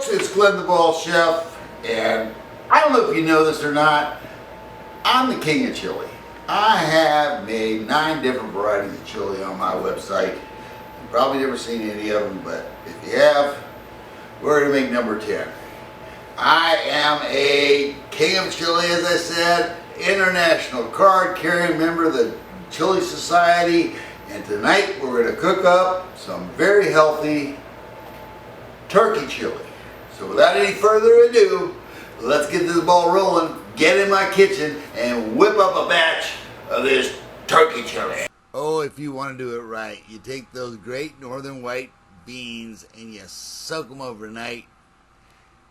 folks, it's Glenn the Ball Chef, and I don't know if you know this or not, I'm the king of chili. I have made 9 different varieties of chili on my website. You've probably never seen any of them, but if you have, we're going to make number 10. I am a king of chili, as I said, international card-carrying member of the Chili Society, and tonight we're going to cook up some very healthy turkey chili. So without any further ado, let's get this ball rolling, get in my kitchen, and whip up a batch of this turkey chili. Oh, if you want to do it right, you take those great northern white beans and you soak them overnight,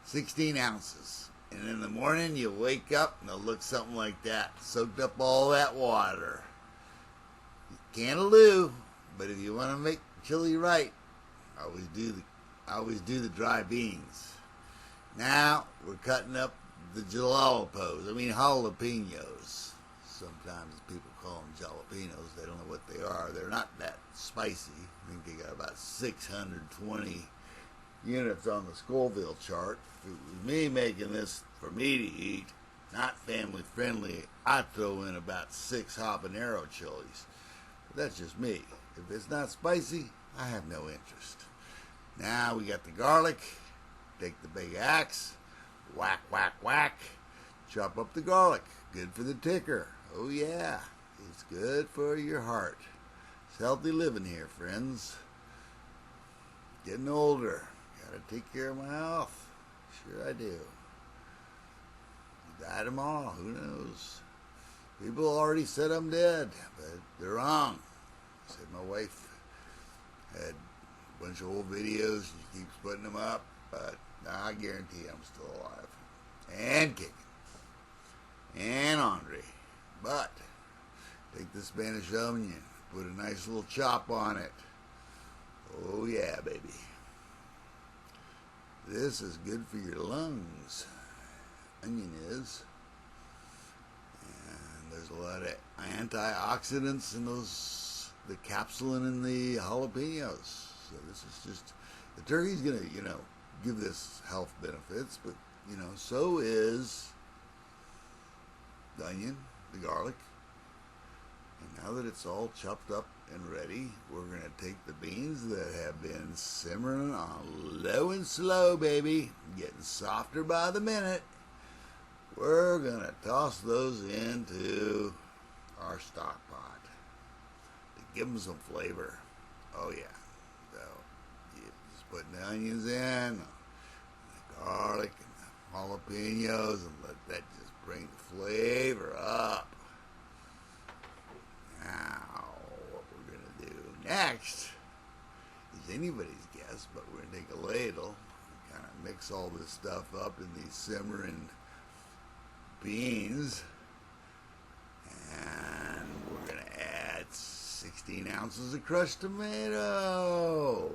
16 ounces. And in the morning you wake up and they'll look something like that, soaked up all that water. Cantaloo, but if you want to make chili right, always do the dry beans. Now we're cutting up the jalapenos. Sometimes people call them jalapenos. They don't know what they are. They're not that spicy. I think they got about 620 units on the Scoville chart. If it was me making this for me to eat, not family friendly, I'd throw in about 6 habanero chilies. But that's just me. If it's not spicy, I have no interest. Now we got the garlic. Take the big axe, whack, whack, whack. Chop up the garlic. Good for the ticker. Oh yeah, it's good for your heart. It's healthy living here, friends. Getting older. Gotta take care of my health. Sure I do. Die tomorrow, who knows? People already said I'm dead, but they're wrong. Said my wife had a bunch of old videos. She keeps putting them up, but I guarantee I'm still alive and kicking and Andre. But take the Spanish onion, put a nice little chop on it. Oh yeah, baby. This is good for your lungs. Onion is. And there's a lot of antioxidants in the capsulin in the jalapenos. So this is just, the turkey's gonna, give this health benefits, but, so is the onion, the garlic. And now that it's all chopped up and ready, we're going to take the beans that have been simmering on low and slow, baby, getting softer by the minute. We're going to toss those into our stock pot to give them some flavor. Oh yeah. So you just put the onions in, the garlic and the jalapenos, and let that just bring the flavor up. Now, what we're going to do next is anybody's guess, but we're going to take a ladle and kind of mix all this stuff up in these simmering beans, and we're going to add 16 ounces of crushed tomato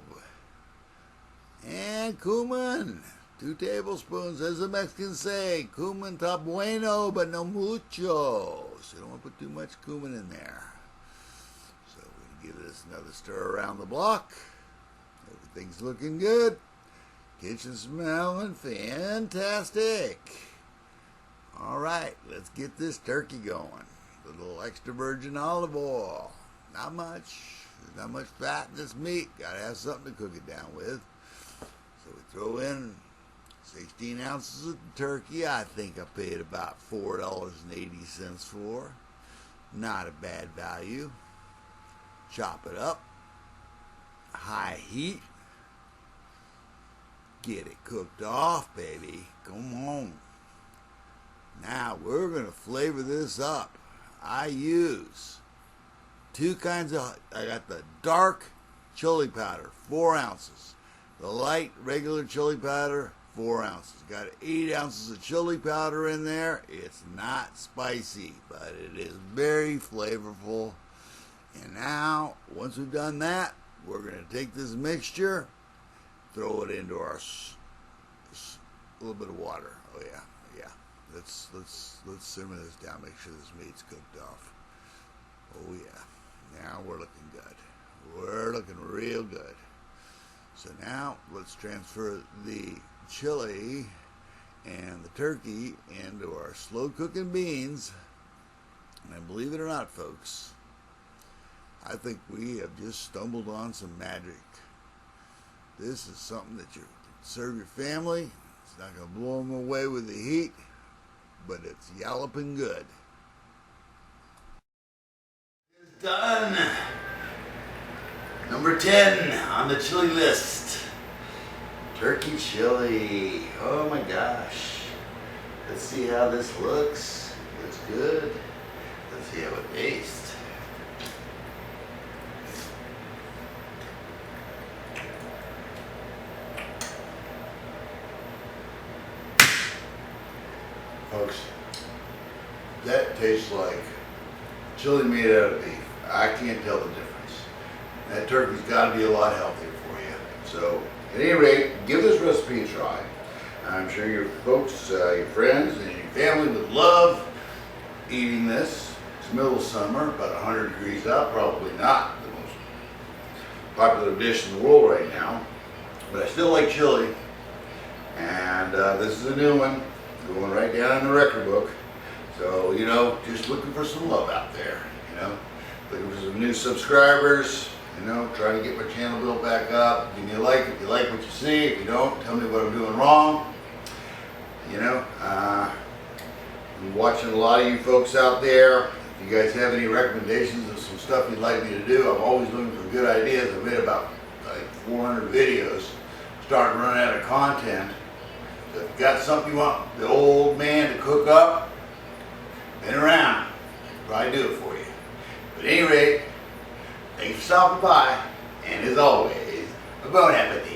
and cumin, 2 tablespoons, as the Mexicans say. Cumin está bueno, but no mucho, so you don't want to put too much cumin in there. So we're going to give this another stir around the block. Everything's looking good. Kitchen smelling fantastic. All right, let's get this turkey going. A little extra virgin olive oil. Not much. There's not much fat in this meat. Gotta have something to cook it down with. So we throw in 16 ounces of turkey. I think I paid about $4.80 for. Not a bad value. Chop it up. High heat. Get it cooked off, baby. Come on. Now we're going to flavor this up. I use 2 kinds of, I got the dark chili powder, 4 ounces. The light regular chili powder, 4 ounces. Got 8 ounces of chili powder in there. It's not spicy, but it is very flavorful. And now, once we've done that, we're going to take this mixture, throw it into our little bit of water. Oh yeah. Let's simmer this down. Make sure this meat's cooked off. Oh yeah. Now we're looking good. We're looking real good. So now let's transfer the chili and the turkey into our slow cooking beans. And believe it or not, folks, I think we have just stumbled on some magic. This is something that you can serve your family. It's not going to blow them away with the heat, but it's yalloping good. It's done. Number 10 on the chili list. Turkey chili. Oh my gosh. Let's see how this looks. Looks good. Let's see how it tastes. Folks, that tastes like chili made out of beef. I can't tell the difference. That turkey's got to be a lot healthier for you. So, at any rate, give this recipe a try. I'm sure your folks, your friends, and your family would love eating this. It's middle of summer, about 100 degrees out. Probably not the most popular dish in the world right now, but I still like chili. And this is a new one, going right down in the record book. So, you know, just looking for some love out there, you know. Looking for some new subscribers, you know, trying to get my channel built back up. Give me a like if you like what you see. If you don't, tell me what I'm doing wrong. You know, I'm watching a lot of you folks out there. If you guys have any recommendations of some stuff you'd like me to do, I'm always looking for good ideas. I've made about like 400 videos. Starting to run out of content. So if you got something you want the old man to cook up, been around, I'll probably do it for you. But at any rate, thanks for stopping by, and as always, bon appetit.